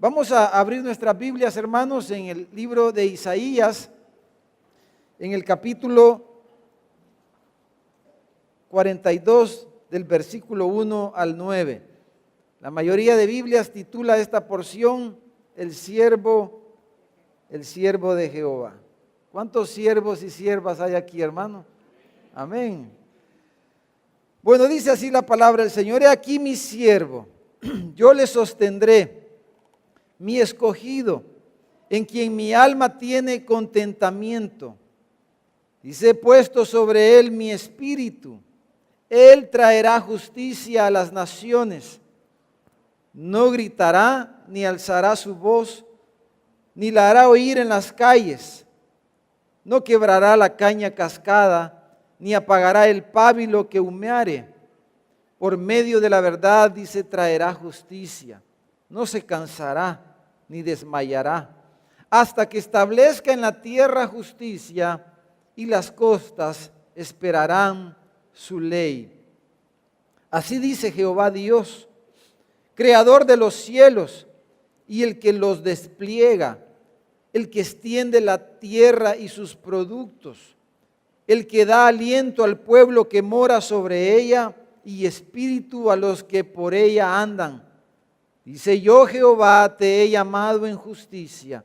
Vamos a abrir nuestras Biblias, hermanos, en el libro de Isaías, en el capítulo 42, del versículo 1 al 9. La mayoría de Biblias titula esta porción, el siervo de Jehová. ¿Cuántos siervos y siervas hay aquí, hermano? Amén. Bueno, dice así la palabra del Señor: he aquí mi siervo, yo le sostendré, mi escogido, en quien mi alma tiene contentamiento. Dice: he puesto sobre él mi espíritu, él traerá justicia a las naciones. No gritará ni alzará su voz, ni la hará oír en las calles. No quebrará la caña cascada, ni apagará el pábilo que humeare. Por medio de la verdad, dice, traerá justicia. No se cansará ni desmayará, hasta que establezca en la tierra justicia, y las costas esperarán su ley. Así dice Jehová Dios, creador de los cielos y el que los despliega, el que extiende la tierra y sus productos, el que da aliento al pueblo que mora sobre ella y espíritu a los que por ella andan. Dice: yo, Jehová, te he llamado en justicia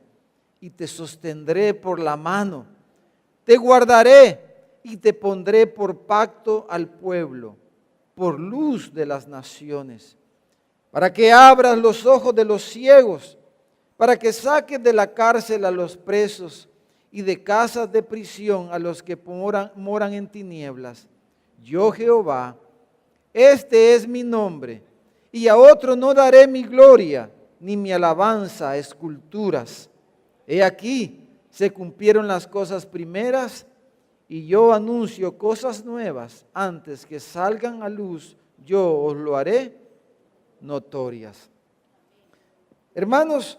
y te sostendré por la mano. Te guardaré y te pondré por pacto al pueblo, por luz de las naciones, para que abras los ojos de los ciegos, para que saques de la cárcel a los presos y de casas de prisión a los que moran en tinieblas. Yo, Jehová, este es mi nombre, y a otro no daré mi gloria, ni mi alabanza a esculturas. He aquí, se cumplieron las cosas primeras, y yo anuncio cosas nuevas. Antes que salgan a luz, yo os lo haré notorias. Hermanos,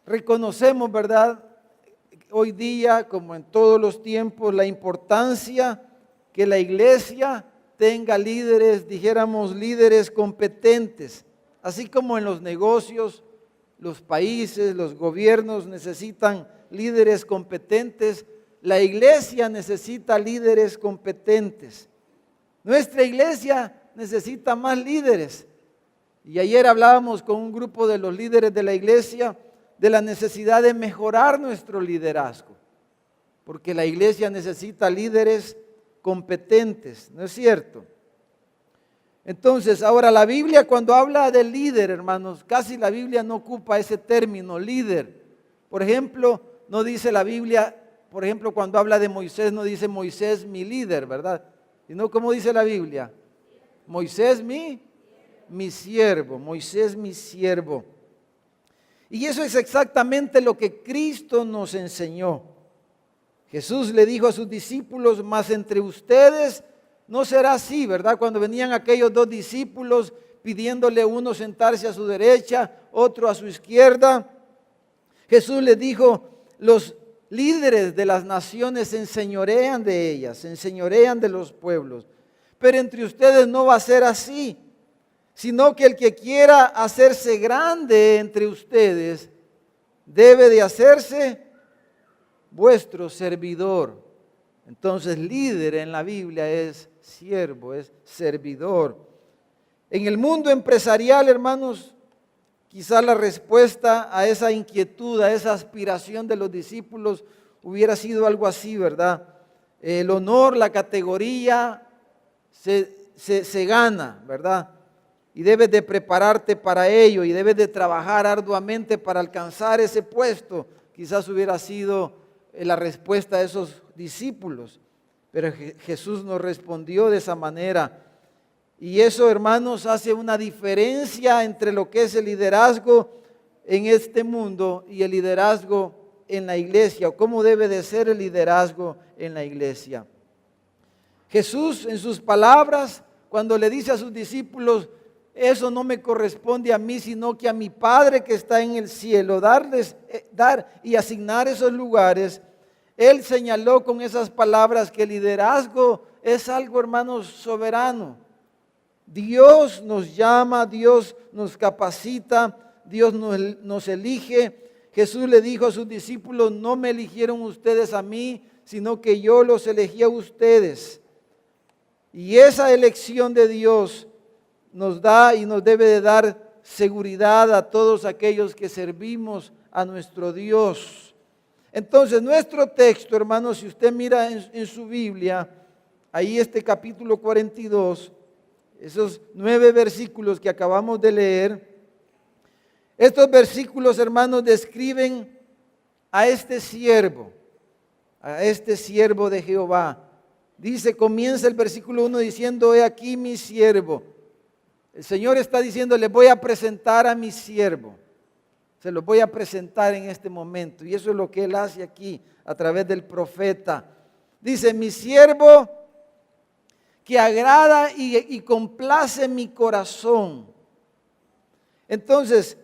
reconocemos, ¿verdad?, hoy día, como en todos los tiempos, la importancia que la iglesia tenga líderes, dijéramos líderes competentes, así como en los negocios, los países, los gobiernos necesitan líderes competentes. La iglesia necesita líderes competentes. Nuestra iglesia necesita más líderes. Y ayer hablábamos con un grupo de los líderes de la iglesia de la necesidad de mejorar nuestro liderazgo, porque la iglesia necesita líderes competentes, ¿no es cierto? Entonces, ahora la Biblia, cuando habla de líder, hermanos, casi la Biblia no ocupa ese término, líder. Por ejemplo, no dice la Biblia, por ejemplo, cuando habla de Moisés, no dice Moisés mi líder, ¿verdad? Sino, ¿cómo dice la Biblia? Moisés mi siervo, Moisés mi siervo. Y eso es exactamente lo que Cristo nos enseñó. Jesús le dijo a sus discípulos: mas entre ustedes no será así, ¿verdad? Cuando venían aquellos dos discípulos pidiéndole uno sentarse a su derecha, otro a su izquierda, Jesús les dijo: los líderes de las naciones se enseñorean de ellas, se enseñorean de los pueblos, pero entre ustedes no va a ser así, sino que el que quiera hacerse grande entre ustedes debe de hacerse vuestro servidor. Entonces, líder en la Biblia es siervo, es servidor. En el mundo empresarial, hermanos, quizás la respuesta a esa inquietud, a esa aspiración de los discípulos hubiera sido algo así, ¿verdad? El honor, la categoría se gana, ¿verdad? Y debes de prepararte para ello y debes de trabajar arduamente para alcanzar ese puesto. Quizás hubiera sido la respuesta de esos discípulos, pero Jesús nos respondió de esa manera. Y eso, hermanos, hace una diferencia entre lo que es el liderazgo en este mundo y el liderazgo en la iglesia, o cómo debe de ser el liderazgo en la iglesia. Jesús, en sus palabras, cuando le dice a sus discípulos: eso no me corresponde a mí, sino que a mi Padre que está en el cielo, dar y asignar esos lugares. Él señaló con esas palabras que el liderazgo es algo, hermanos, soberano. Dios nos llama, Dios nos capacita, Dios nos elige. Jesús le dijo a sus discípulos, no me eligieron ustedes a mí, sino que yo los elegí a ustedes. Y esa elección de Dios nos da y nos debe de dar seguridad a todos aquellos que servimos a nuestro Dios. Entonces, nuestro texto, hermanos, si usted mira en su Biblia, ahí este capítulo 42, esos 9 versículos que acabamos de leer, estos versículos, hermanos, describen a este siervo de Jehová. Dice, comienza el versículo 1 diciendo, he aquí mi siervo. El Señor está diciendo, le voy a presentar a mi siervo. Se lo voy a presentar en este momento. Y eso es lo que Él hace aquí a través del profeta. Dice, mi siervo que agrada y complace mi corazón. Entonces,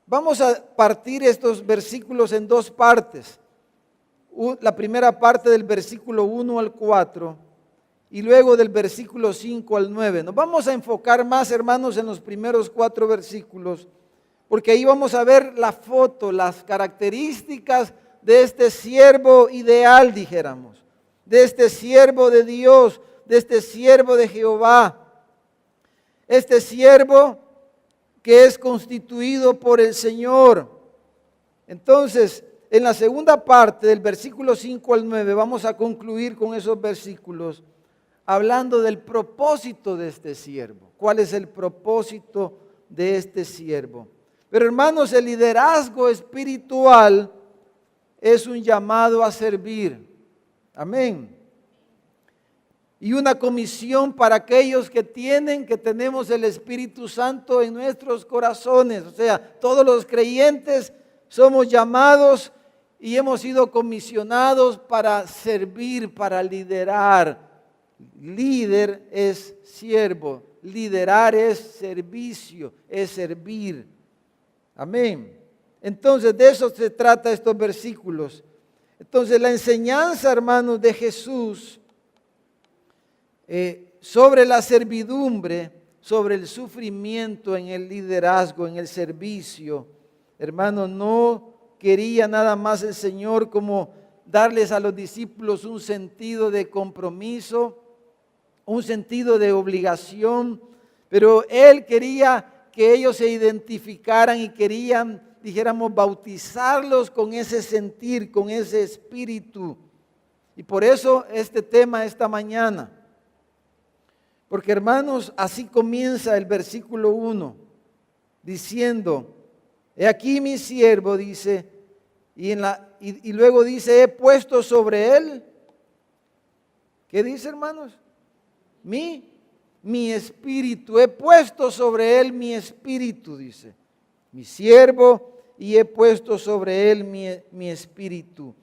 vamos a partir estos versículos en 2 partes. La primera parte del versículo 1 al 4 y luego del versículo 5 al 9. Nos vamos a enfocar más, hermanos, en los primeros 4 versículos, porque ahí vamos a ver la foto, las características de este siervo ideal, dijéramos, de este siervo de Dios, de este siervo de Jehová, este siervo que es constituido por el Señor. Entonces, en la segunda parte del versículo 5 al 9, vamos a concluir con esos versículos hablando del propósito de este siervo. ¿Cuál es el propósito de este siervo? Pero hermanos, el liderazgo espiritual es un llamado a servir. Amén. Y una comisión para aquellos que tenemos el Espíritu Santo en nuestros corazones. O sea, todos los creyentes somos llamados y hemos sido comisionados para servir, para liderar. Líder es siervo, liderar es servicio, es servir. Amén. Entonces, de eso se trata estos versículos. Entonces, la enseñanza, hermanos, de Jesús sobre la servidumbre, sobre el sufrimiento en el liderazgo, en el servicio, hermanos, no quería nada más el Señor como darles a los discípulos un sentido de compromiso, un sentido de obligación, pero Él quería que ellos se identificaran y querían, dijéramos, bautizarlos con ese sentir, con ese espíritu. Y por eso este tema esta mañana. Porque hermanos, así comienza el versículo 1, diciendo, he aquí mi siervo, dice, y luego dice, he puesto sobre él, ¿qué dice, hermanos? Mi espíritu, he puesto sobre él mi espíritu, dice, mi siervo, y he puesto sobre él mi espíritu.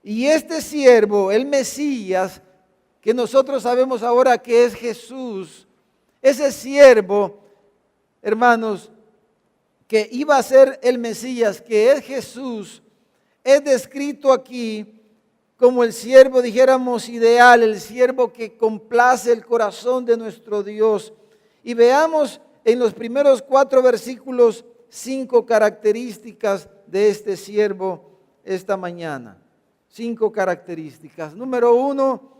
Y este siervo, el Mesías, que nosotros sabemos ahora que es Jesús, ese siervo, hermanos, que iba a ser el Mesías, que es Jesús, es descrito aquí como el siervo, dijéramos, ideal, el siervo que complace el corazón de nuestro Dios. Y veamos en los primeros 4 versículos 5 características de este siervo esta mañana. 5 características. Número 1,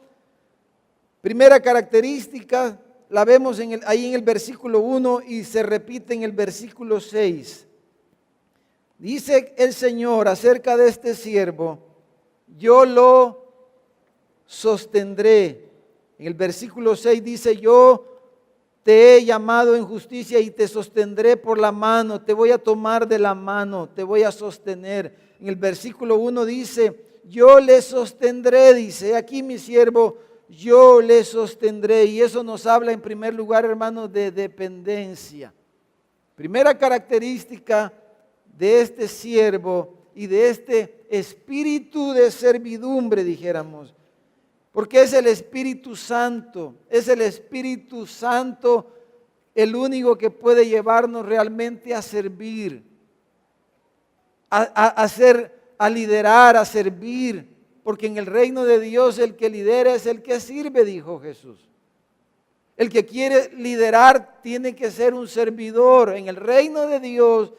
primera característica, la vemos ahí en el versículo 1 y se repite en el versículo 6. Dice el Señor acerca de este siervo, yo lo sostendré. En el versículo 6 dice, yo te he llamado en justicia y te sostendré por la mano, te voy a tomar de la mano, te voy a sostener. En el versículo 1 dice, yo le sostendré, dice, aquí mi siervo, yo le sostendré. Y eso nos habla en primer lugar, hermanos, de dependencia. Primera característica de este siervo y de este espíritu de servidumbre, dijéramos. Porque es el Espíritu Santo, es el Espíritu Santo el único que puede llevarnos realmente a servir, a liderar, a servir. Porque en el reino de Dios el que lidera es el que sirve, dijo Jesús. El que quiere liderar tiene que ser un servidor. En el reino de Dios,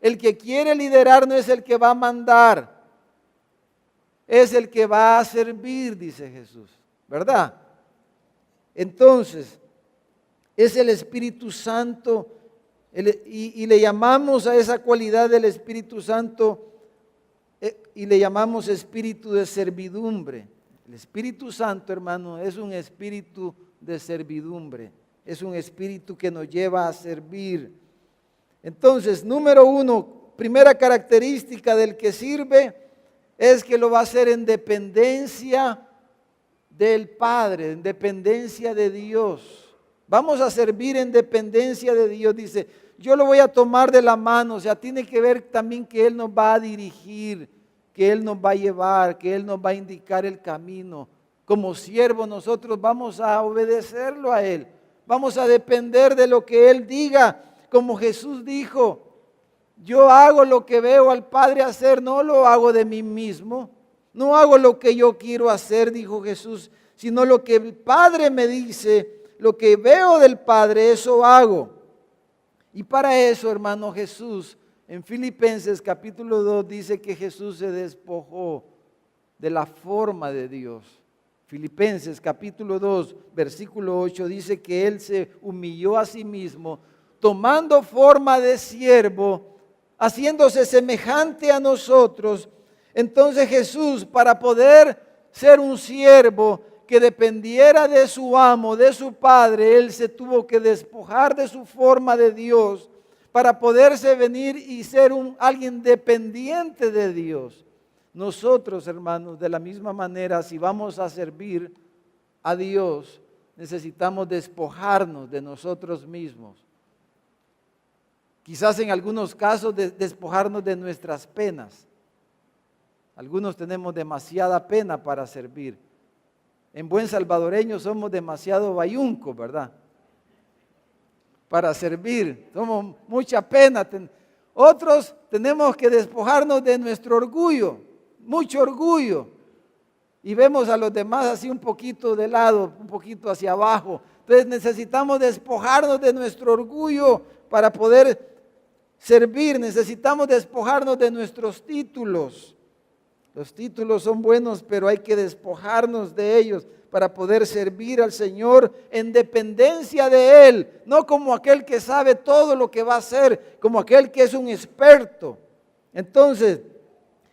el que quiere liderar no es el que va a mandar, es el que va a servir, dice Jesús, ¿verdad? Entonces, es el Espíritu Santo y le llamamos a esa cualidad del Espíritu Santo y le llamamos espíritu de servidumbre. El Espíritu Santo, hermano, es un espíritu de servidumbre, es un espíritu que nos lleva a servir. Entonces, número uno, primera característica del que sirve es que lo va a hacer en dependencia del Padre, en dependencia de Dios. Vamos a servir en dependencia de Dios. Dice, yo lo voy a tomar de la mano. O sea, tiene que ver también que Él nos va a dirigir, que Él nos va a llevar, que Él nos va a indicar el camino. Como siervos nosotros vamos a obedecerlo a Él. Vamos a depender de lo que Él diga. Como Jesús dijo, yo hago lo que veo al Padre hacer, no lo hago de mí mismo. No hago lo que yo quiero hacer, dijo Jesús, sino lo que el Padre me dice, lo que veo del Padre, eso hago. Y para eso, hermano, Jesús, en Filipenses capítulo 2, dice que Jesús se despojó de la forma de Dios. Filipenses capítulo 2, versículo 8, dice que Él se humilló a sí mismo, tomando forma de siervo, haciéndose semejante a nosotros. Entonces Jesús, para poder ser un siervo que dependiera de su amo, de su Padre, Él se tuvo que despojar de su forma de Dios para poderse venir y ser alguien dependiente de Dios. Nosotros, hermanos, de la misma manera, si vamos a servir a Dios, necesitamos despojarnos de nosotros mismos. Quizás en algunos casos despojarnos de nuestras penas. Algunos tenemos demasiada pena para servir. En buen salvadoreño somos demasiado bayuncos, ¿verdad? Para servir, somos mucha pena. Otros tenemos que despojarnos de nuestro orgullo, mucho orgullo. Y vemos a los demás así un poquito de lado, un poquito hacia abajo. Entonces necesitamos despojarnos de nuestro orgullo para poder servir. Necesitamos despojarnos de nuestros títulos. Los títulos son buenos, pero hay que despojarnos de ellos para poder servir al Señor en dependencia de Él, no como aquel que sabe todo lo que va a hacer, como aquel que es un experto. Entonces,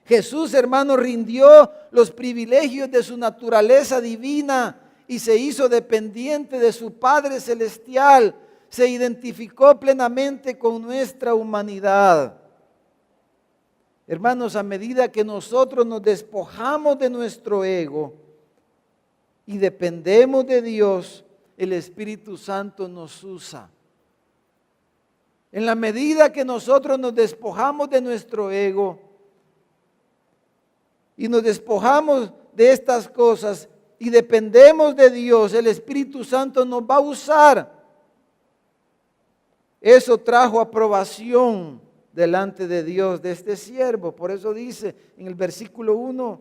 Jesús, hermano, rindió los privilegios de su naturaleza divina y se hizo dependiente de su Padre Celestial, se identificó plenamente con nuestra humanidad. Hermanos, a medida que nosotros nos despojamos de nuestro ego y dependemos de Dios, el Espíritu Santo nos usa. En la medida que nosotros nos despojamos de nuestro ego y nos despojamos de estas cosas y dependemos de Dios, el Espíritu Santo nos va a usar. Eso trajo aprobación delante de Dios de este siervo. Por eso dice en el versículo 1,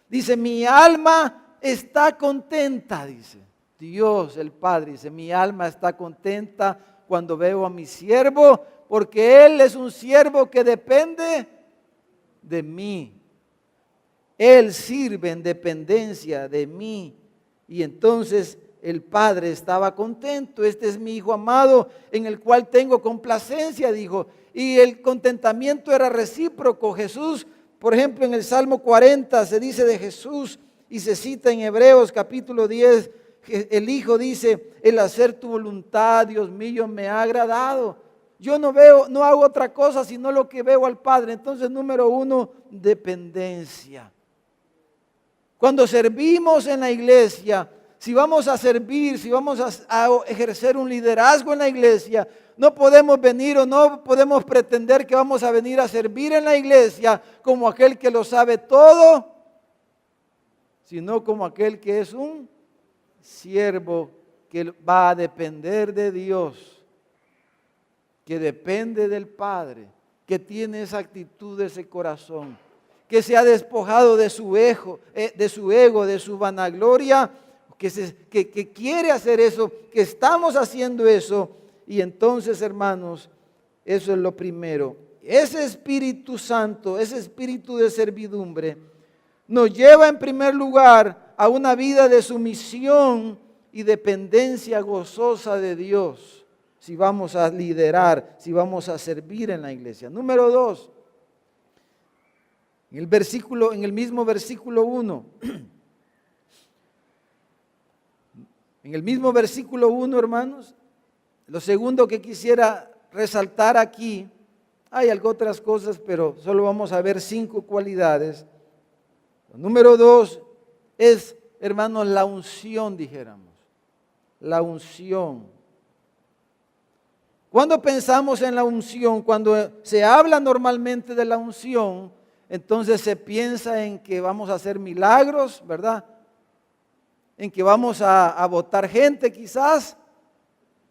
dice, mi alma está contenta, dice Dios el Padre, dice, mi alma está contenta cuando veo a mi siervo, porque él es un siervo que depende de mí. Él sirve en dependencia de mí. Y entonces el Padre estaba contento. Este es mi Hijo amado en el cual tengo complacencia, dijo. Y el contentamiento era recíproco. Jesús, por ejemplo, en el Salmo 40 se dice de Jesús y se cita en Hebreos capítulo 10, el Hijo dice, el hacer tu voluntad, Dios mío, me ha agradado. Yo no hago otra cosa sino lo que veo al Padre. Entonces, número 1, dependencia. Cuando servimos en la iglesia, si vamos a servir, si vamos a ejercer un liderazgo en la iglesia, no podemos venir o no podemos pretender que vamos a venir a servir en la iglesia como aquel que lo sabe todo, sino como aquel que es un siervo que va a depender de Dios, que depende del Padre, que tiene esa actitud, ese corazón, que se ha despojado de su ego, de su vanagloria, que quiere hacer eso, que estamos haciendo eso. Y entonces, hermanos, eso es lo primero. Ese Espíritu Santo, ese espíritu de servidumbre, nos lleva en primer lugar a una vida de sumisión y dependencia gozosa de Dios, si vamos a liderar, si vamos a servir en la iglesia. Número 2, en el mismo versículo 1, en el mismo versículo 1, hermanos, lo segundo que quisiera resaltar aquí, hay algo otras cosas, pero solo vamos a ver 5 cualidades. Número 2 es, hermanos, la unción, dijéramos. La unción. Cuando pensamos en la unción, cuando se habla normalmente de la unción, entonces se piensa en que vamos a hacer milagros, ¿verdad? En que vamos a botar gente quizás,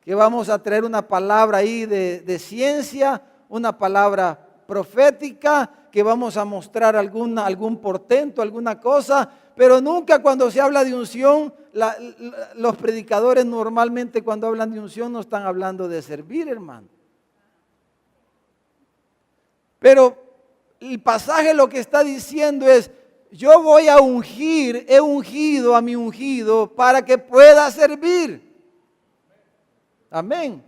que vamos a traer una palabra ahí de ciencia, una palabra profética, que vamos a mostrar algún portento, alguna cosa, pero nunca cuando se habla de unción, los predicadores normalmente cuando hablan de unción no están hablando de servir, hermano. Pero el pasaje lo que está diciendo es, yo voy a ungir, he ungido a mi ungido para que pueda servir. Amén.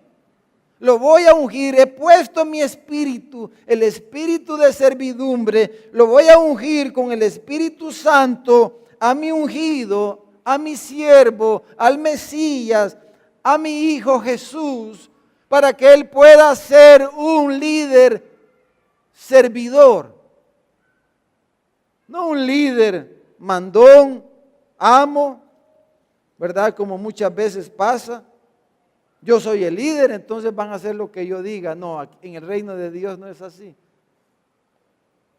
Lo voy a ungir, he puesto mi espíritu, el espíritu de servidumbre, lo voy a ungir con el Espíritu Santo a mi ungido, a mi siervo, al Mesías, a mi Hijo Jesús, para que Él pueda ser un líder servidor. No un líder mandón, amo, ¿verdad? Como muchas veces pasa. Yo soy el líder, entonces van a hacer lo que yo diga. No, en el reino de Dios no es así.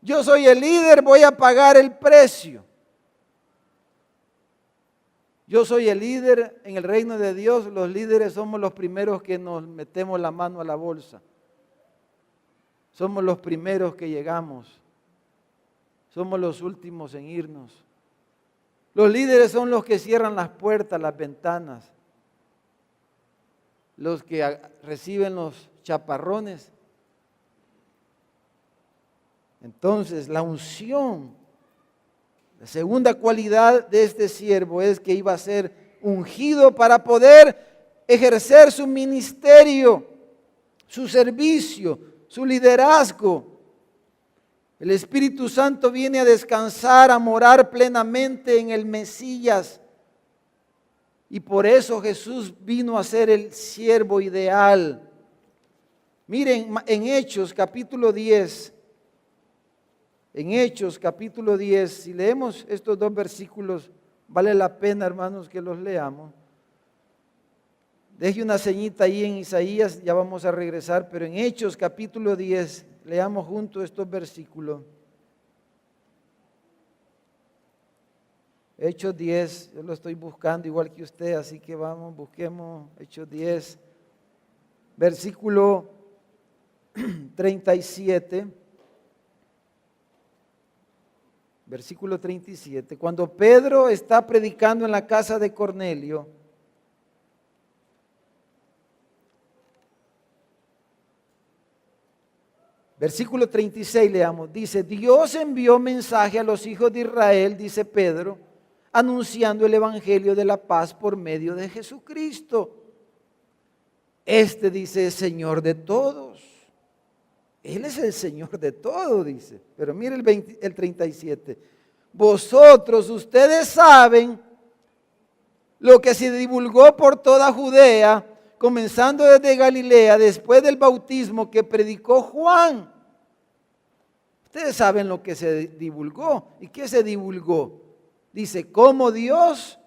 Yo soy el líder, voy a pagar el precio. Yo soy el líder en el reino de Dios. Los líderes somos los primeros que nos metemos la mano a la bolsa. Somos los primeros que llegamos. Somos los últimos en irnos. Los líderes son los que cierran las puertas, las ventanas. Los que reciben los chaparrones. Entonces, la unción, la segunda cualidad de este siervo es que iba a ser ungido para poder ejercer su ministerio, su servicio, su liderazgo. El Espíritu Santo viene a descansar, a morar plenamente en el Mesías. Y por eso Jesús vino a ser el siervo ideal. Miren, en Hechos capítulo 10, si leemos estos 2 versículos, vale la pena, hermanos, que los leamos. Deje una ceñita ahí en Isaías, ya vamos a regresar, pero en Hechos capítulo 10, leamos juntos estos versículos. Hechos 10, yo lo estoy buscando igual que usted, así que vamos, busquemos Hechos 10, versículo 37. Versículo 37. Cuando Pedro está predicando en la casa de Cornelio, versículo 36 leamos, dice, Dios envió mensaje a los hijos de Israel, dice Pedro, anunciando el evangelio de la paz por medio de Jesucristo. Este, dice, es Señor de todos. Él es el Señor de todo, dice. Pero mire el 37. Vosotros, ustedes saben lo que se divulgó por toda Judea, comenzando desde Galilea, después del bautismo que predicó Juan. Ustedes saben lo que se divulgó. ¿Y qué se divulgó? Dice, cómo Dios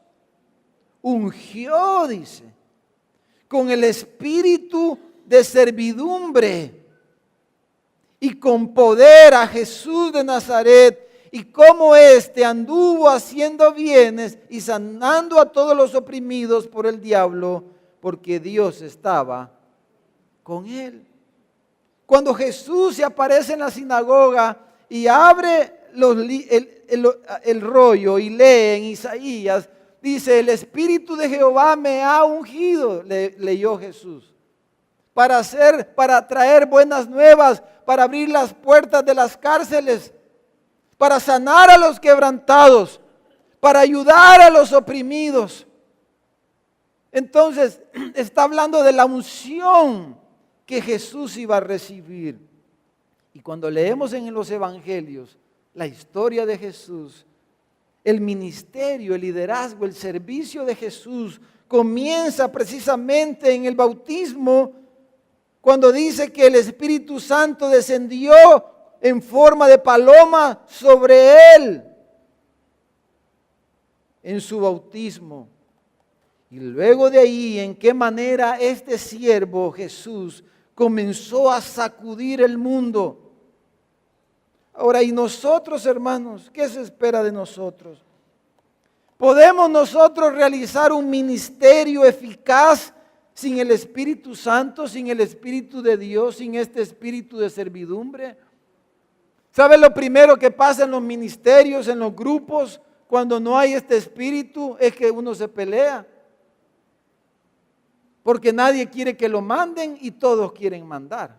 ungió, dice, con el espíritu de servidumbre y con poder a Jesús de Nazaret, y cómo éste anduvo haciendo bienes y sanando a todos los oprimidos por el diablo, porque Dios estaba con él. Cuando Jesús se aparece en la sinagoga y abre el rollo y lee en Isaías, Dice, el Espíritu de Jehová me ha ungido, leyó Jesús, para traer buenas nuevas, para abrir las puertas de las cárceles, para sanar a los quebrantados, para ayudar a los oprimidos. Entonces, está hablando de la unción que Jesús iba a recibir. Y cuando leemos en los evangelios la historia de Jesús, el ministerio, el liderazgo, el servicio de Jesús comienza precisamente en el bautismo, cuando dice que el Espíritu Santo descendió en forma de paloma sobre él en su bautismo. Y luego de ahí, en qué manera este siervo Jesús comenzó a sacudir el mundo. Ahora, ¿y nosotros, hermanos? ¿Qué se espera de nosotros? ¿Podemos nosotros realizar un ministerio eficaz sin el Espíritu Santo, sin el Espíritu de Dios, sin este espíritu de servidumbre? ¿Sabe lo primero que pasa en los ministerios, en los grupos, cuando no hay este espíritu? Es que uno se pelea. Porque nadie quiere que lo manden y todos quieren mandar,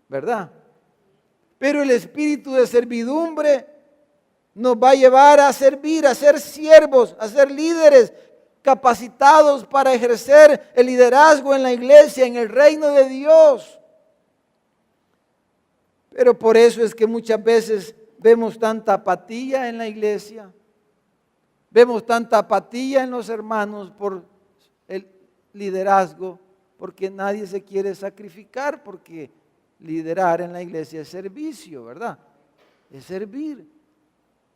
¿verdad? Pero el espíritu de servidumbre nos va a llevar a servir, a ser siervos, a ser líderes capacitados para ejercer el liderazgo en la iglesia, en el reino de Dios. Pero por eso es que muchas veces vemos tanta apatía en la iglesia, vemos tanta apatía en los hermanos por el liderazgo, porque nadie se quiere sacrificar, porque liderar en la iglesia es servicio, ¿verdad? Es servir.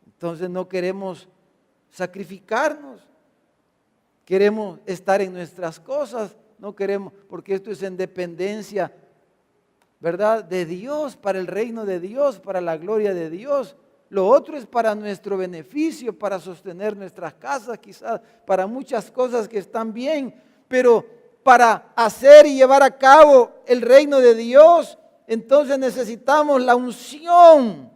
Entonces no queremos sacrificarnos, queremos estar en nuestras cosas, no queremos, porque esto es en dependencia, ¿verdad? De Dios, para el reino de Dios, para la gloria de Dios. Lo otro es para nuestro beneficio, para sostener nuestras casas, quizás para muchas cosas que están bien, pero para hacer y llevar a cabo el reino de Dios, entonces necesitamos la unción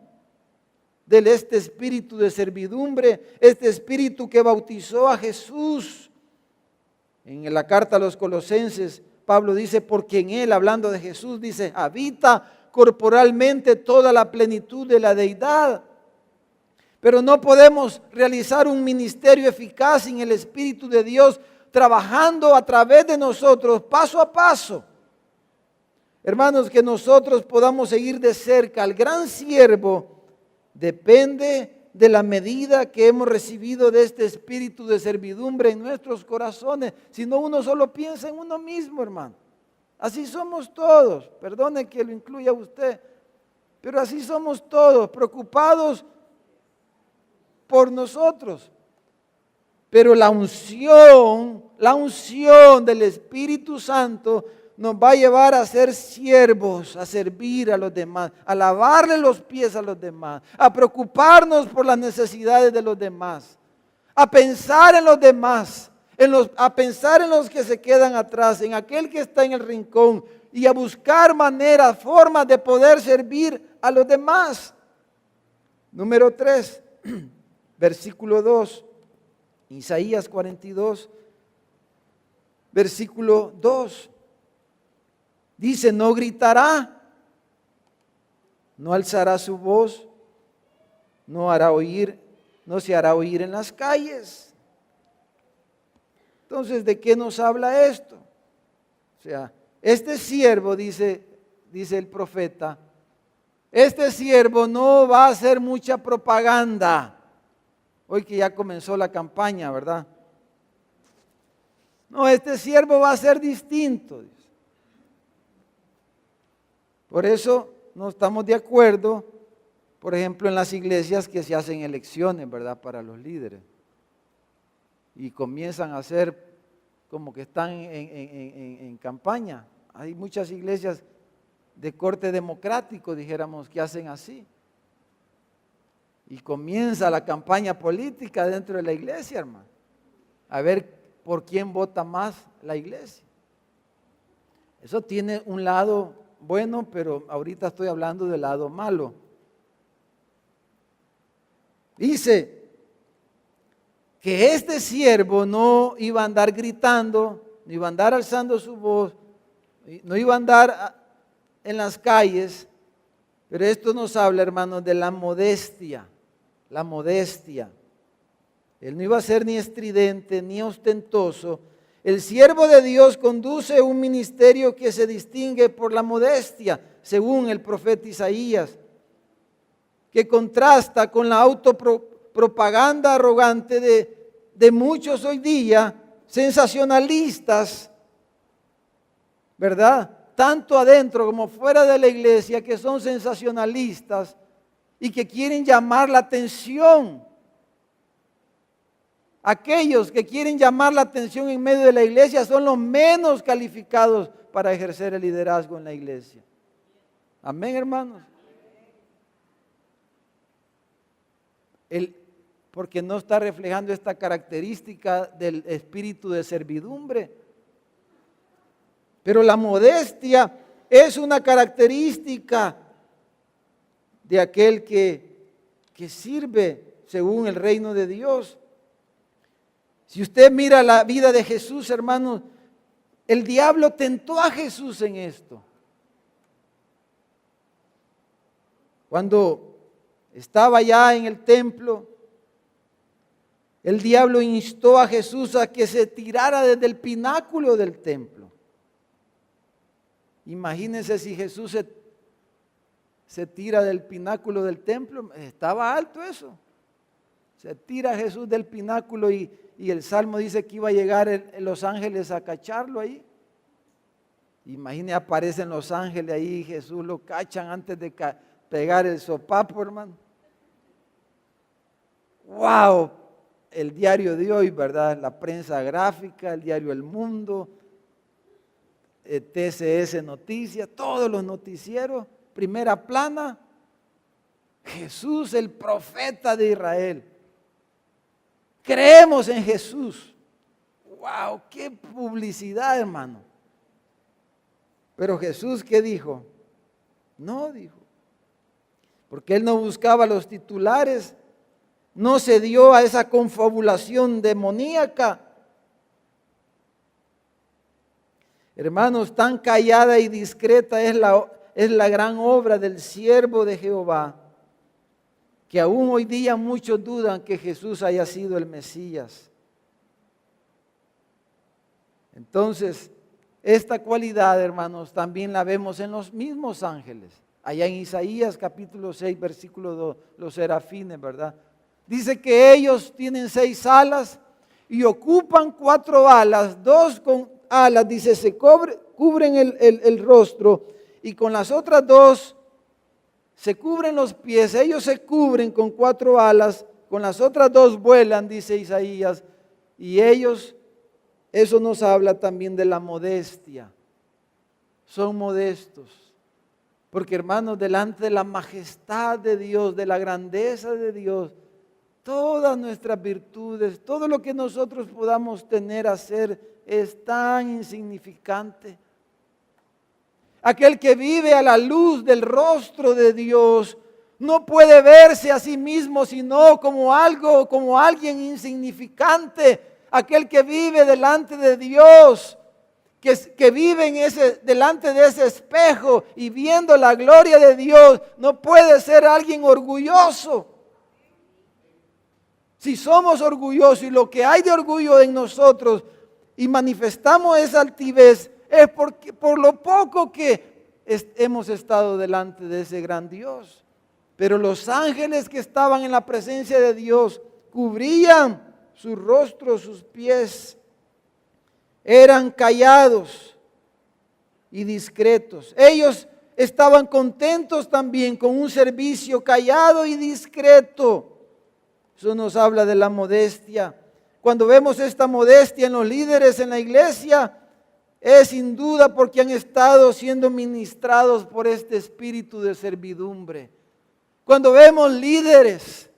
de este espíritu de servidumbre, este espíritu que bautizó a Jesús. En la carta a los Colosenses, Pablo dice, porque en él, hablando de Jesús, dice, habita corporalmente toda la plenitud de la deidad. Pero no podemos realizar un ministerio eficaz sin el Espíritu de Dios trabajando a través de nosotros, paso a paso. Hermanos, que nosotros podamos seguir de cerca al gran siervo depende de la medida que hemos recibido de este espíritu de servidumbre en nuestros corazones. Si no, uno solo piensa en uno mismo, hermano. Así somos todos, perdone que lo incluya usted, pero así somos todos, preocupados por nosotros. Pero la unción del Espíritu Santo nos va a llevar a ser siervos, a servir a los demás, a lavarle los pies a los demás, a preocuparnos por las necesidades de los demás, a pensar en los demás, a pensar en los que se quedan atrás, en aquel que está en el rincón y a buscar maneras, formas de poder servir a los demás. Número 3, versículo 2, Isaías 42, versículo 2. Dice, no gritará, no alzará su voz, no se hará oír en las calles. Entonces, ¿de qué nos habla esto? O sea, este siervo, dice el profeta, este siervo no va a hacer mucha propaganda. Hoy que ya comenzó la campaña, ¿verdad? No, este siervo va a ser distinto, dice. Por eso no estamos de acuerdo, por ejemplo, en las iglesias que se hacen elecciones, ¿verdad?, para los líderes. Y comienzan a hacer como que están en campaña. Hay muchas iglesias de corte democrático, dijéramos, que hacen así. Y comienza la campaña política dentro de la iglesia, hermano. A ver por quién vota más la iglesia. Eso tiene un lado bueno, pero ahorita estoy hablando del lado malo. Dice que este siervo no iba a andar gritando, no iba a andar alzando su voz, no iba a andar en las calles, pero esto nos habla, hermanos, de la modestia, la modestia. Él no iba a ser ni estridente ni ostentoso. El siervo de Dios conduce un ministerio que se distingue por la modestia, según el profeta Isaías, que contrasta con la autopropaganda arrogante de muchos hoy día, sensacionalistas, ¿verdad? Tanto adentro como fuera de la iglesia, que son sensacionalistas y que quieren llamar la atención. Aquellos que quieren llamar la atención en medio de la iglesia son los menos calificados para ejercer el liderazgo en la iglesia. Amén, hermanos. Porque no está reflejando esta característica del espíritu de servidumbre. Pero la modestia es una característica de aquel que sirve según el reino de Dios. Si usted mira la vida de Jesús, hermanos, el diablo tentó a Jesús en esto. Cuando estaba ya en el templo, el diablo instó a Jesús a que se tirara desde el pináculo del templo. Imagínense si Jesús se tira del pináculo del templo, estaba alto eso. Se tira Jesús del pináculo y el Salmo dice que iba a llegar los ángeles a cacharlo ahí. Imagínense, aparecen los ángeles ahí y Jesús lo cachan antes de pegar el sopapo, hermano. ¡Wow! El diario de hoy, ¿verdad? La prensa gráfica, el diario El Mundo, TCS Noticias, todos los noticieros, primera plana, Jesús el profeta de Israel. Creemos en Jesús. ¡Wow! ¡Qué publicidad, hermano! Pero Jesús, ¿qué dijo? No, dijo. Porque Él no buscaba los titulares, no se dio a esa confabulación demoníaca. Hermanos, tan callada y discreta es la gran obra del siervo de Jehová, que aún hoy día muchos dudan que Jesús haya sido el Mesías. Entonces, esta cualidad, hermanos, también la vemos en los mismos ángeles. Allá en Isaías capítulo 6, versículo 2, los serafines, ¿verdad? Dice que ellos tienen 6 alas y ocupan 4 alas, 2 con alas, dice, se cubren el rostro y con las otras 2 se cubren los pies. Ellos se cubren con 4 alas, con las otras 2 vuelan, dice Isaías, y ellos, eso nos habla también de la modestia. Son modestos, porque hermanos, delante de la majestad de Dios, de la grandeza de Dios, todas nuestras virtudes, todo lo que nosotros podamos tener, hacer, es tan insignificante. Aquel que vive a la luz del rostro de Dios no puede verse a sí mismo sino como algo, como alguien insignificante. Aquel que vive delante de Dios, que vive delante de ese espejo y viendo la gloria de Dios, no puede ser alguien orgulloso. Si somos orgullosos y lo que hay de orgullo en nosotros y manifestamos esa altivez, es por lo poco que hemos estado delante de ese gran Dios. Pero los ángeles que estaban en la presencia de Dios cubrían su rostro, sus pies. Eran callados y discretos. Ellos estaban contentos también con un servicio callado y discreto. Eso nos habla de la modestia. Cuando vemos esta modestia en los líderes en la iglesia, es sin duda porque han estado siendo ministrados por este espíritu de servidumbre. Cuando vemos líderes,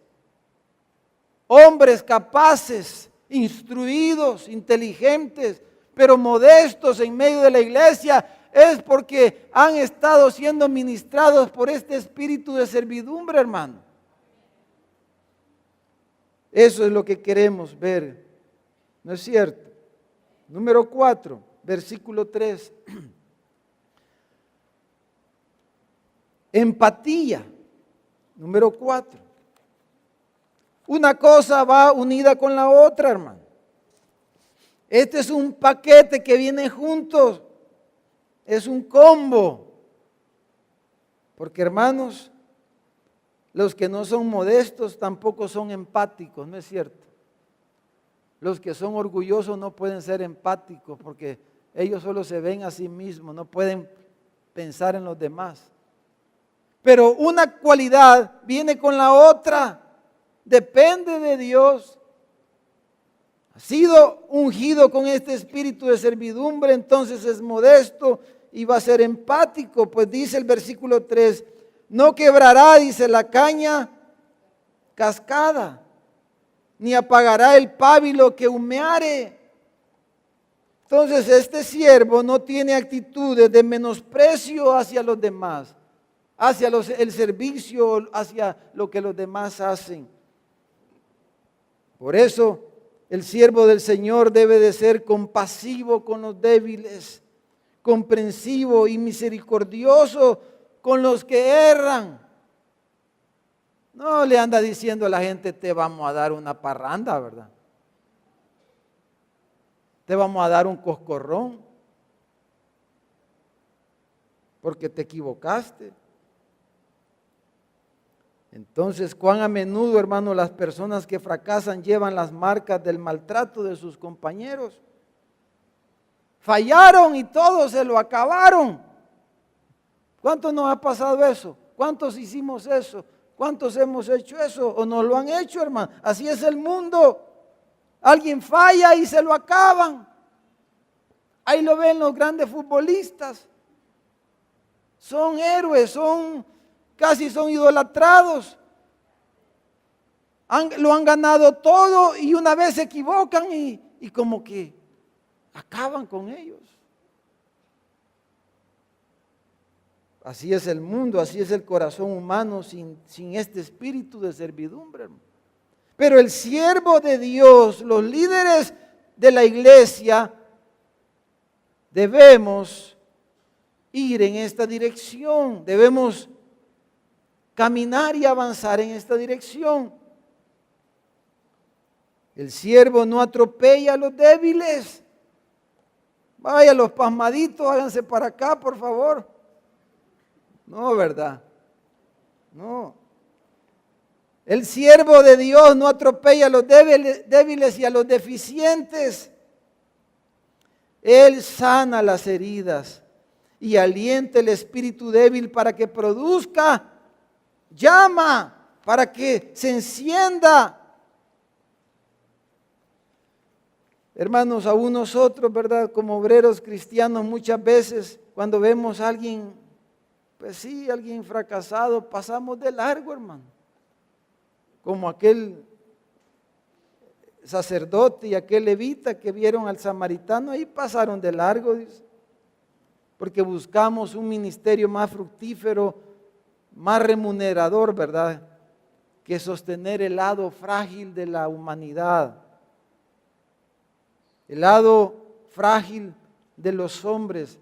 hombres capaces, instruidos, inteligentes, pero modestos en medio de la iglesia, es porque han estado siendo ministrados por este espíritu de servidumbre, hermano. Eso es lo que queremos ver, ¿no es cierto? Número 4, versículo 3. Empatía, número 4. Una cosa va unida con la otra, hermano. Este es un paquete que viene juntos, es un combo. Porque, hermanos, los que no son modestos tampoco son empáticos, ¿no es cierto? Los que son orgullosos no pueden ser empáticos porque ellos solo se ven a sí mismos, no pueden pensar en los demás. Pero una cualidad viene con la otra, depende de Dios. Ha sido ungido con este espíritu de servidumbre, entonces es modesto y va a ser empático. Pues dice el versículo 3, no quebrará, dice, la caña cascada, ni apagará el pábilo que humeare. Entonces este siervo no tiene actitudes de menosprecio hacia los demás, hacia el servicio, hacia lo que los demás hacen. Por eso el siervo del Señor debe de ser compasivo con los débiles, comprensivo y misericordioso con los que erran. No le anda diciendo a la gente, te vamos a dar una parranda, ¿verdad? Te vamos a dar un coscorrón porque te equivocaste. Entonces, cuán a menudo, hermano, las personas que fracasan llevan las marcas del maltrato de sus compañeros. Fallaron y todos se lo acabaron. ¿Cuántos nos ha pasado eso? ¿Cuántos hicimos eso? ¿Cuántos hemos hecho eso? ¿O nos lo han hecho, hermano? Así es el mundo. Alguien falla y se lo acaban. Ahí lo ven los grandes futbolistas. Son héroes, casi son idolatrados. Lo han ganado todo y una vez se equivocan y como que acaban con ellos. Así es el mundo, así es el corazón humano sin este espíritu de servidumbre, hermano. Pero el siervo de Dios, los líderes de la iglesia, debemos ir en esta dirección, debemos caminar y avanzar en esta dirección. El siervo no atropella a los débiles. Vaya, los pasmaditos, háganse para acá, por favor. No, ¿verdad? No. El siervo de Dios no atropella a los débiles y a los deficientes. Él sana las heridas y alienta el espíritu débil para que produzca, llama para que se encienda. Hermanos, aún nosotros, ¿verdad? Como obreros cristianos, muchas veces cuando vemos a alguien, pues sí, alguien fracasado, pasamos de largo, hermano. Como aquel sacerdote y aquel levita que vieron al samaritano, ahí pasaron de largo, dice, porque buscamos un ministerio más fructífero, más remunerador, ¿verdad? Que sostener el lado frágil de la humanidad, el lado frágil de los hombres.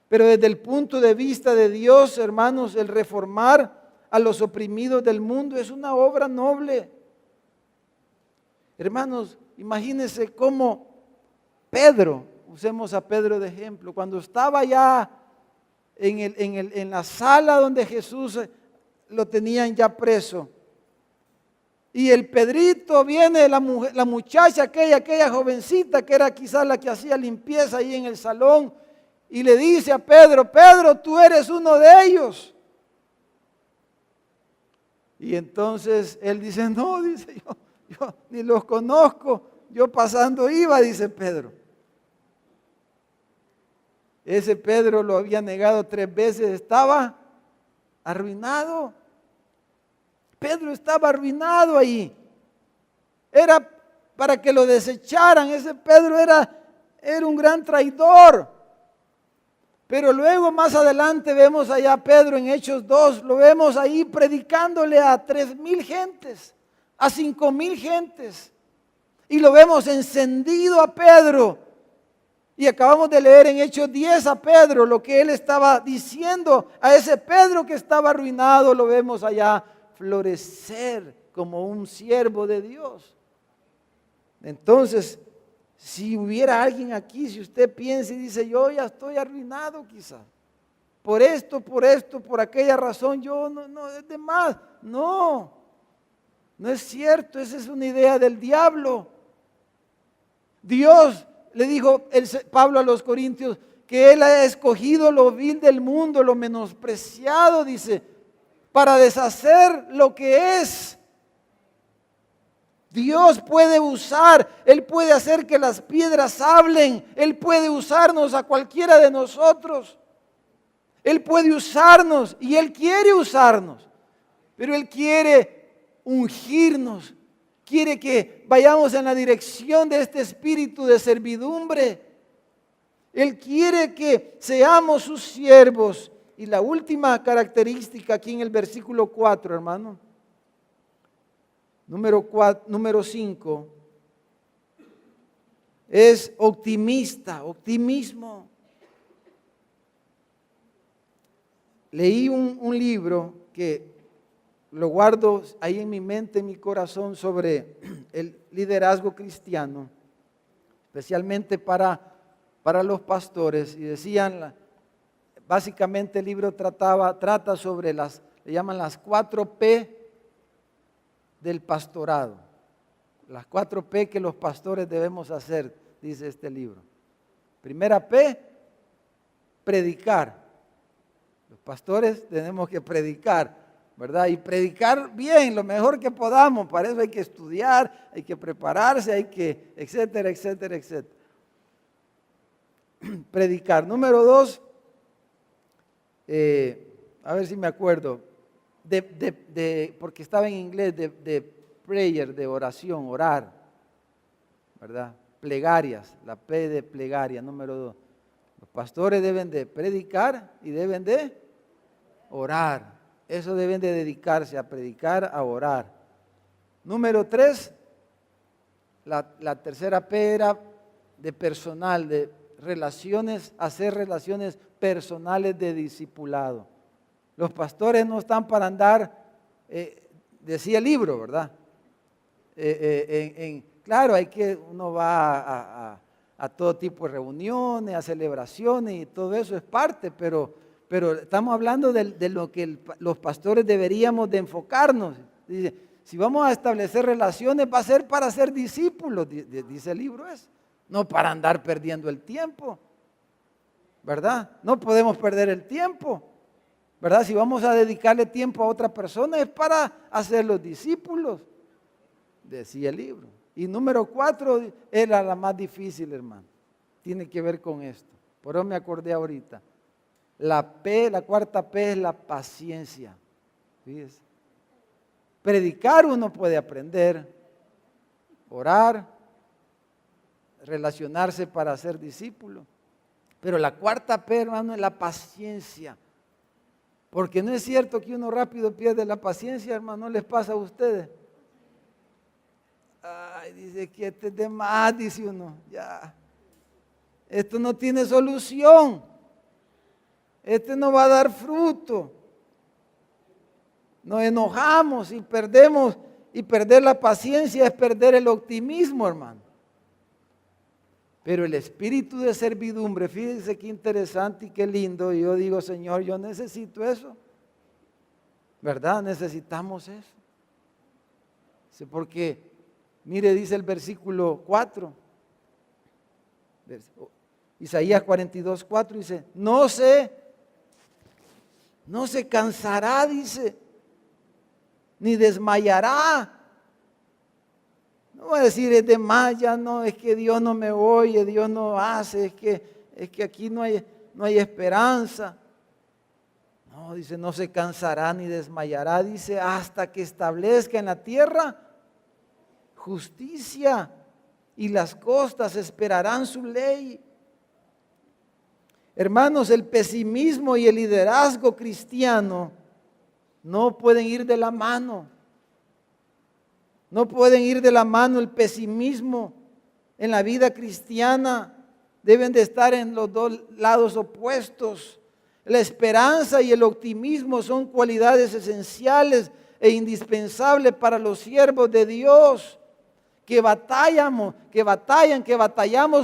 Pero desde el punto de vista de Dios, hermanos, el reformar a los oprimidos del mundo es una obra noble. Hermanos, imagínense cómo Pedro, usemos a Pedro de ejemplo, cuando estaba ya en la sala donde Jesús lo tenían ya preso, y el Pedrito viene, la muchacha aquella jovencita que era quizás la que hacía limpieza ahí en el salón, y le dice a Pedro, Pedro, tú eres uno de ellos. Y entonces él dice, no, dice, yo ni los conozco, yo pasando iba, dice Pedro. Ese Pedro lo había negado 3 veces, estaba arruinado. Pedro estaba arruinado ahí. Era para que lo desecharan. Ese Pedro era un gran traidor. Pero luego más adelante vemos allá a Pedro en Hechos 2, lo vemos ahí predicándole a 3,000 gentes. a 5,000 gentes. Y lo vemos encendido a Pedro. Y acabamos de leer en Hechos 10 a Pedro lo que él estaba diciendo a ese Pedro que estaba arruinado. Lo vemos allá florecer como un siervo de Dios. Entonces, si hubiera alguien aquí, si usted piensa y dice, yo ya estoy arruinado quizás, por esto, por aquella razón, yo no, es de más. No es cierto, esa es una idea del diablo. Dios le dijo Pablo a los Corintios que Él ha escogido lo vil del mundo, lo menospreciado, dice, para deshacer lo que es. Dios puede usar, Él puede hacer que las piedras hablen, Él puede usarnos a cualquiera de nosotros. Él puede usarnos y Él quiere usarnos, pero Él quiere ungirnos, quiere que vayamos en la dirección de este espíritu de servidumbre. Él quiere que seamos sus siervos. Y la última característica aquí en el versículo 4, hermano, número 5, es optimismo. Leí un libro que lo guardo ahí en mi mente, en mi corazón, sobre el liderazgo cristiano, especialmente para los pastores. Y decían, básicamente el libro trata sobre le llaman las 4P del pastorado. Las 4P que los pastores debemos hacer, dice este libro. Primera P, predicar. Los pastores tenemos que predicar, ¿verdad? Y predicar bien, lo mejor que podamos. Para eso hay que estudiar, hay que prepararse, etcétera, etcétera, etcétera. Predicar. Número 2, a ver si me acuerdo, porque estaba en inglés, de prayer, de oración, orar, ¿verdad? Plegarias, la P de plegaria, número 2. Los pastores deben de predicar y deben de orar. Eso deben de dedicarse a predicar, a orar. Número 3, la tercera P era de personal, de relaciones, hacer relaciones personales de discipulado. Los pastores no están para andar, decía el libro, ¿verdad? Claro, uno va a todo tipo de reuniones, a celebraciones y todo eso es parte, pero estamos hablando de lo que los pastores deberíamos de enfocarnos. Dice, si vamos a establecer relaciones va a ser para ser discípulos, dice el libro eso, no para andar perdiendo el tiempo, ¿verdad? No podemos perder el tiempo, ¿verdad? Si vamos a dedicarle tiempo a otra persona es para hacer los discípulos, decía el libro. Y número 4 era la más difícil, hermano. Tiene que ver con esto. Por eso me acordé ahorita. La cuarta P es la paciencia. Fíjese. Predicar uno puede aprender, orar, relacionarse para ser discípulo. Pero la cuarta P, hermano, es la paciencia. Porque no es cierto que uno rápido pierde la paciencia, hermano. ¿No les pasa a ustedes? Ay, dice que este es de más, dice uno. Ya. Esto no tiene solución. Este no va a dar fruto. Nos enojamos y perdemos. Y perder la paciencia es perder el optimismo, hermano. Pero el espíritu de servidumbre, fíjense qué interesante y qué lindo. Y yo digo, Señor, yo necesito eso. ¿Verdad? Necesitamos eso. Porque, mire, dice el versículo 4. Isaías 42:4 dice, no se cansará, dice, ni desmayará. No va a decir es de más, ya no, es que Dios no me oye, Dios no hace, es que aquí no hay esperanza. No, dice, no se cansará ni desmayará, dice, hasta que establezca en la tierra justicia y las costas esperarán su ley. Hermanos, el pesimismo y el liderazgo cristiano no pueden ir de la mano. No pueden ir de la mano el pesimismo en la vida cristiana. Deben de estar en los dos lados opuestos. La esperanza y el optimismo son cualidades esenciales e indispensables para los siervos de Dios que batallamos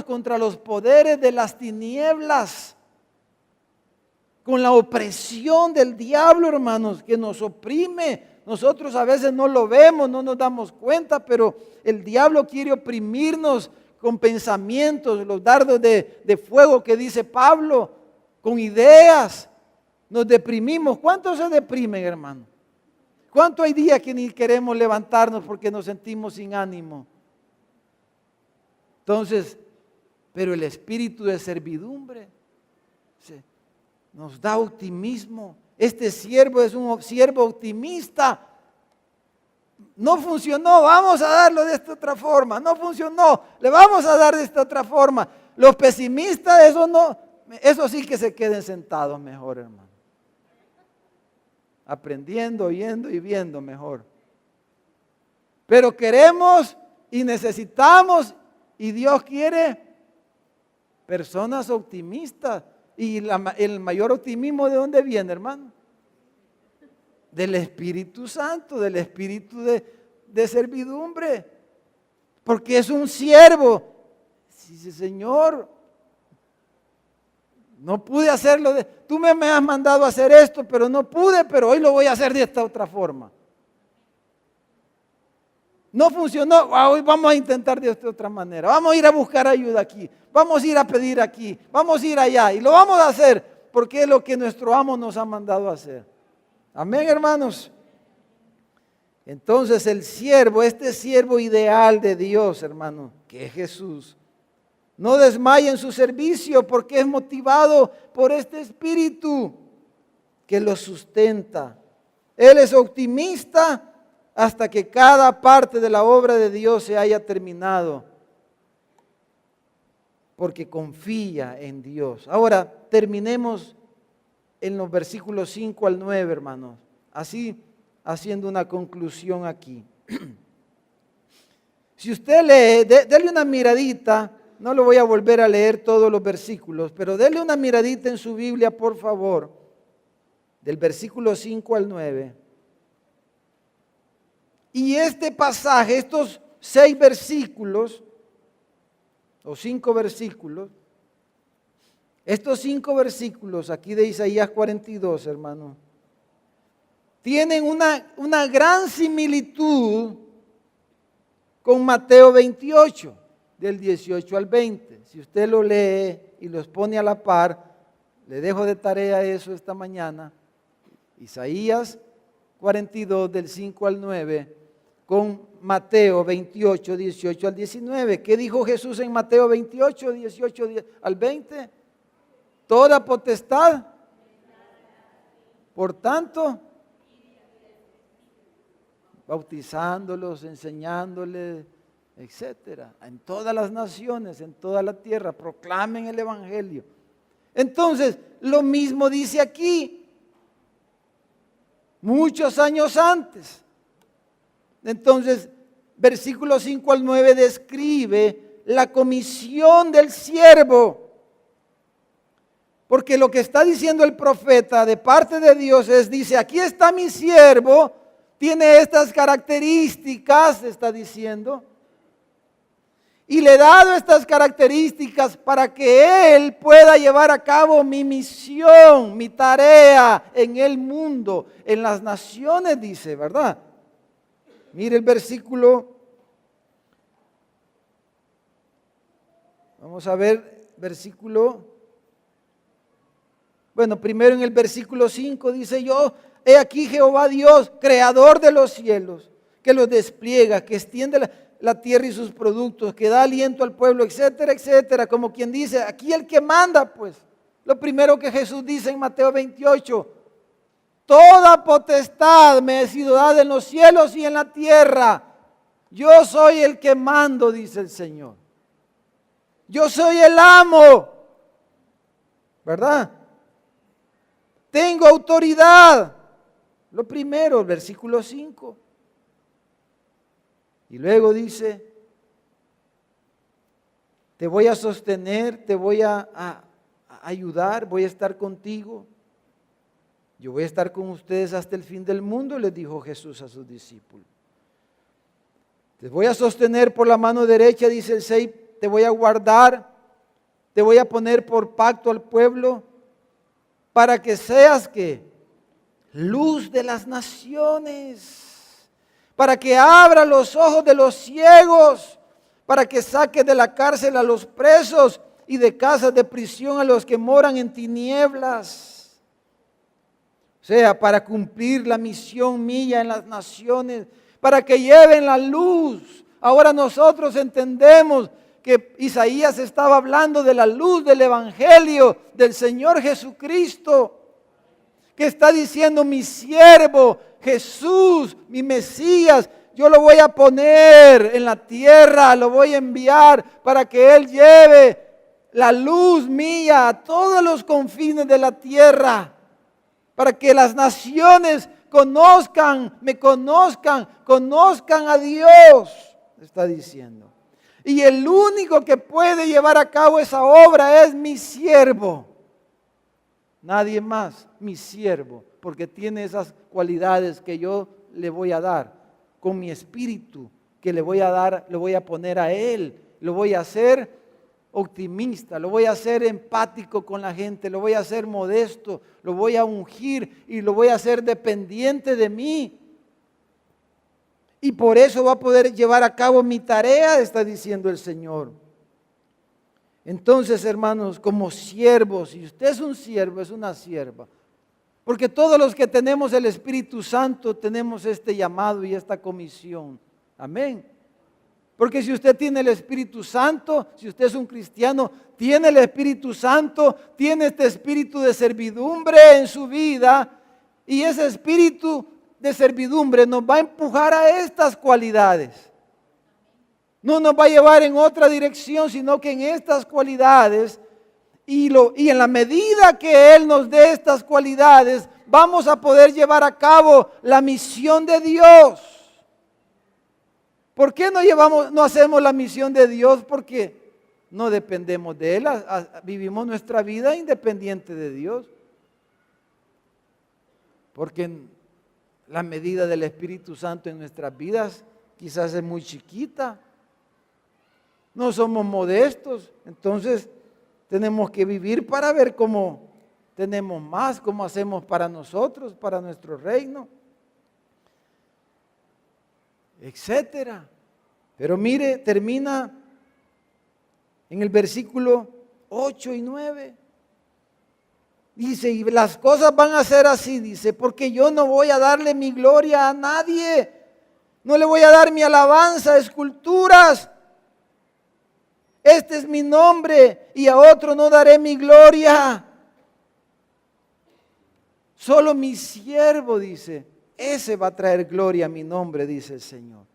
contra los poderes de las tinieblas, con la opresión del diablo, hermanos, que nos oprime. Nosotros a veces no lo vemos, no nos damos cuenta, pero el diablo quiere oprimirnos con pensamientos, los dardos de fuego que dice Pablo, con ideas. Nos deprimimos. ¿Cuántos se deprimen, hermano? ¿Cuánto hay días que ni queremos levantarnos porque nos sentimos sin ánimo? Entonces, pero el espíritu de servidumbre nos da optimismo. Este siervo es un siervo optimista. No funcionó, vamos a darlo de esta otra forma. No funcionó, le vamos a dar de esta otra forma. Los pesimistas, eso sí que se queden sentados mejor, hermano. Aprendiendo, oyendo y viendo mejor. Pero queremos y necesitamos, y Dios quiere personas optimistas. ¿Y el mayor optimismo de dónde viene, hermano? Del Espíritu Santo, del Espíritu de servidumbre. Porque es un siervo. Dice, Señor, no pude hacerlo. Tú me has mandado a hacer esto, pero no pude, pero hoy lo voy a hacer de esta otra forma. No funcionó, hoy vamos a intentar de esta otra manera. Vamos a ir a buscar ayuda aquí. Vamos a ir a pedir aquí. Vamos a ir allá. Y lo vamos a hacer porque es lo que nuestro amo nos ha mandado a hacer. Amén, hermanos. Entonces el siervo, este siervo ideal de Dios, hermano, que es Jesús, no desmaya en su servicio porque es motivado por este espíritu que lo sustenta. Él es optimista hasta que cada parte de la obra de Dios se haya terminado, porque confía en Dios. Ahora, terminemos en los versículos 5 al 9, hermanos. Así, haciendo una conclusión aquí. Si usted lee, déle una miradita, no lo voy a volver a leer todos los versículos, pero déle una miradita en su Biblia, por favor, del versículo 5 al 9. Y este pasaje, estos 6 versículos, o 5 versículos, estos 5 versículos aquí de Isaías 42, hermano, tienen una gran similitud con Mateo 28, del 18 al 20. Si usted lo lee y los pone a la par, le dejo de tarea eso esta mañana, Isaías 42, del 5 al 9, con Mateo 28, 18 al 19. ¿Qué dijo Jesús en Mateo 28, 18 al 20? Toda potestad, por tanto, bautizándolos, enseñándoles, etcétera, en todas las naciones, en toda la tierra, proclamen el evangelio. Entonces, lo mismo dice aquí, muchos años antes. Entonces, versículo 5 al 9 describe la comisión del siervo. Porque lo que está diciendo el profeta de parte de Dios dice, aquí está mi siervo, tiene estas características, está diciendo, y le he dado estas características para que él pueda llevar a cabo mi misión, mi tarea en el mundo, en las naciones, dice, ¿verdad? Mire el versículo, vamos a ver, bueno, primero en el versículo 5 dice he aquí Jehová Dios, creador de los cielos, que los despliega, que extiende la tierra y sus productos, que da aliento al pueblo, etcétera, etcétera, como quien dice, aquí el que manda, pues, lo primero que Jesús dice en Mateo 28, toda potestad me ha sido dada en los cielos y en la tierra. Yo soy el que mando, dice el Señor. Yo soy el amo, ¿verdad? Tengo autoridad. Lo primero, el versículo 5. Y luego dice, te voy a sostener, te voy a ayudar, voy a estar contigo. Yo voy a estar con ustedes hasta el fin del mundo, les dijo Jesús a sus discípulos. Te voy a sostener por la mano derecha, dice el 6, te voy a guardar, te voy a poner por pacto al pueblo, para que seas ¿qué? Luz de las naciones, para que abra los ojos de los ciegos, para que saque de la cárcel a los presos y de casas de prisión a los que moran en tinieblas. O sea, para cumplir la misión mía en las naciones, para que lleven la luz. Ahora nosotros entendemos que Isaías estaba hablando de la luz del Evangelio del Señor Jesucristo, que está diciendo mi siervo Jesús, mi Mesías, yo lo voy a poner en la tierra, lo voy a enviar para que Él lleve la luz mía a todos los confines de la tierra, para que las naciones me conozcan a Dios, está diciendo. Y el único que puede llevar a cabo esa obra es mi siervo. Nadie más, mi siervo, porque tiene esas cualidades que yo le voy a dar con mi espíritu, que le voy a dar, le voy a poner a él, lo voy a hacer optimista, lo voy a hacer empático con la gente, lo voy a hacer modesto, lo voy a ungir y lo voy a hacer dependiente de mí. Y por eso va a poder llevar a cabo mi tarea, está diciendo el Señor. Entonces, hermanos, como siervos, si usted es un siervo, es una sierva, porque todos los que tenemos el Espíritu Santo tenemos este llamado y esta comisión. Amén. Porque si usted tiene el Espíritu Santo, si usted es un cristiano, tiene el Espíritu Santo, tiene este espíritu de servidumbre en su vida, y ese espíritu de servidumbre nos va a empujar a estas cualidades. No nos va a llevar en otra dirección, sino que en estas cualidades, y en la medida que Él nos dé estas cualidades, vamos a poder llevar a cabo la misión de Dios. ¿Por qué no hacemos la misión de Dios? Porque no dependemos de Él, vivimos nuestra vida independiente de Dios. Porque la medida del Espíritu Santo en nuestras vidas quizás es muy chiquita. No somos modestos, entonces tenemos que vivir para ver cómo tenemos más, cómo hacemos para nosotros, para nuestro reino, etcétera. Pero mire, termina en el versículo 8 y 9. Dice, y las cosas van a ser así, dice, porque yo no voy a darle mi gloria a nadie. No le voy a dar mi alabanza a esculturas. Este es mi nombre y a otro no daré mi gloria. Solo mi siervo, dice, ese va a traer gloria a mi nombre, dice el Señor.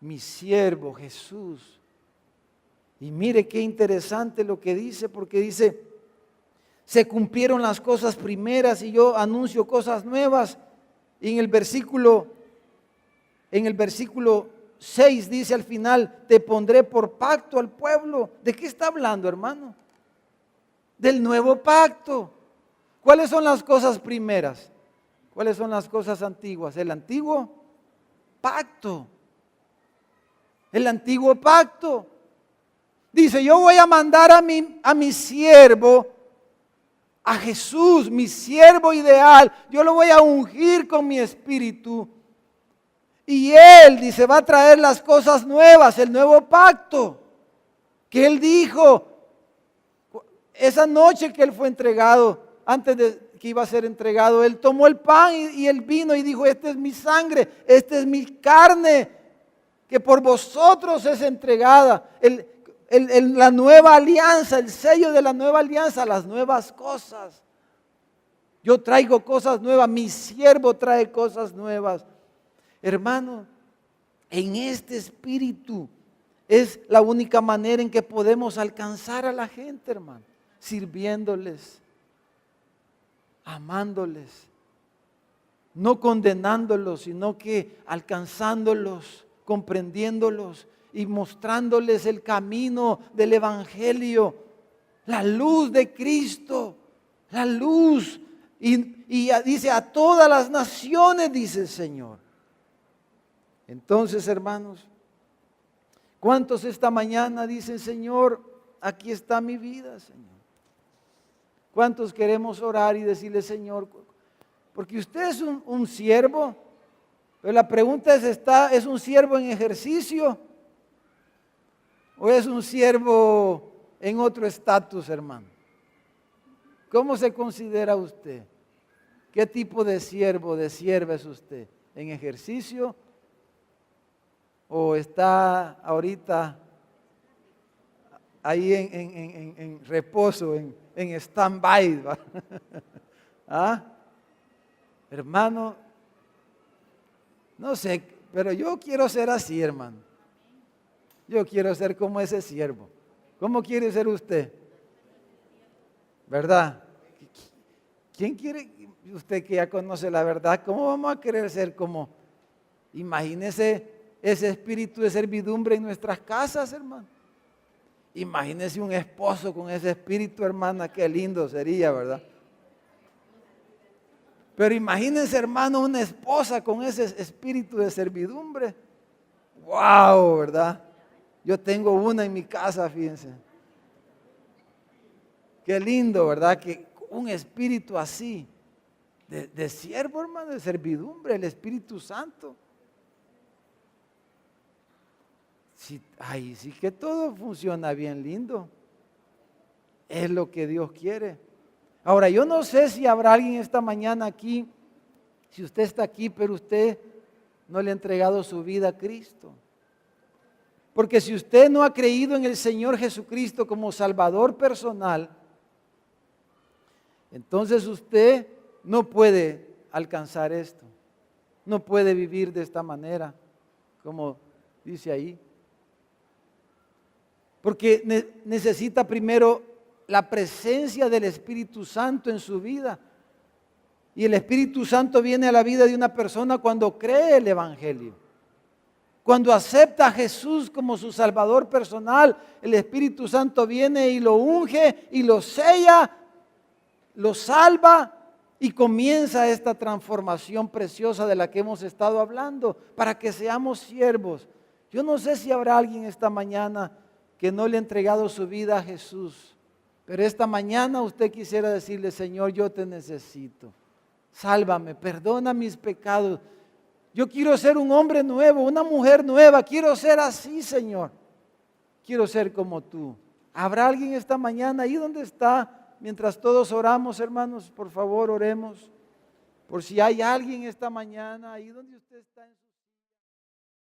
Mi siervo Jesús. Y mire qué interesante lo que dice, porque dice, se cumplieron las cosas primeras y yo anuncio cosas nuevas. Y en el versículo 6 dice al final, te pondré por pacto al pueblo. ¿De qué está hablando, hermano? Del nuevo pacto. ¿Cuáles son las cosas primeras? ¿Cuáles son las cosas antiguas? El antiguo pacto. El antiguo pacto. Dice, yo voy a mandar a mi siervo, a Jesús, mi siervo ideal. Yo lo voy a ungir con mi espíritu. Y Él, dice, va a traer las cosas nuevas, el nuevo pacto. Que Él dijo, esa noche que Él fue entregado, antes de que iba a ser entregado, Él tomó el pan y el vino y dijo, esta es mi sangre, esta es mi carne, que por vosotros es entregada. La nueva alianza, el sello de la nueva alianza, las nuevas cosas. Yo traigo cosas nuevas, mi siervo trae cosas nuevas. Hermano, en este espíritu es la única manera en que podemos alcanzar a la gente, hermano, sirviéndoles, amándoles, no condenándolos, sino que alcanzándolos comprendiéndolos y mostrándoles el camino del Evangelio, la luz de Cristo, la luz. Y dice a todas las naciones, dice el Señor. Entonces, hermanos, ¿cuántos esta mañana dicen, Señor, aquí está mi vida, Señor? ¿Cuántos queremos orar y decirle, Señor, porque usted es un siervo, pero la pregunta ¿es un siervo en ejercicio o es un siervo en otro estatus, hermano? ¿Cómo se considera usted? ¿Qué tipo de siervo, de sierva es usted? ¿En ejercicio o está ahorita ahí en reposo, en stand-by? ¿Ah? Hermano, no sé, pero yo quiero ser así, hermano. Yo quiero ser como ese siervo. ¿Cómo quiere ser usted? ¿Verdad? ¿Quién quiere? Usted que ya conoce la verdad, ¿cómo vamos a querer ser como? Imagínese ese espíritu de servidumbre en nuestras casas, hermano. Imagínese un esposo con ese espíritu, hermana, qué lindo sería, ¿verdad? Pero imagínense, hermano, una esposa con ese espíritu de servidumbre. ¡Wow! ¿Verdad? Yo tengo una en mi casa, fíjense. Qué lindo, ¿verdad? Que un espíritu así, de siervo, hermano, de servidumbre, el Espíritu Santo. Sí, ay, sí que todo funciona bien lindo. Es lo que Dios quiere. Ahora, yo no sé si habrá alguien esta mañana aquí, si usted está aquí, pero usted no le ha entregado su vida a Cristo. Porque si usted no ha creído en el Señor Jesucristo como Salvador personal, entonces usted no puede alcanzar esto. No puede vivir de esta manera, como dice ahí. Porque necesita primero la presencia del Espíritu Santo en su vida. Y el Espíritu Santo viene a la vida de una persona cuando cree el Evangelio. Cuando acepta a Jesús como su Salvador personal, el Espíritu Santo viene y lo unge y lo sella, lo salva y comienza esta transformación preciosa de la que hemos estado hablando para que seamos siervos. Yo no sé si habrá alguien esta mañana que no le ha entregado su vida a Jesús. Pero esta mañana usted quisiera decirle, Señor, yo te necesito. Sálvame, perdona mis pecados. Yo quiero ser un hombre nuevo, una mujer nueva. Quiero ser así, Señor. Quiero ser como tú. ¿Habrá alguien esta mañana ahí donde está? Mientras todos oramos, hermanos, por favor, oremos. Por si hay alguien esta mañana ahí donde usted está en su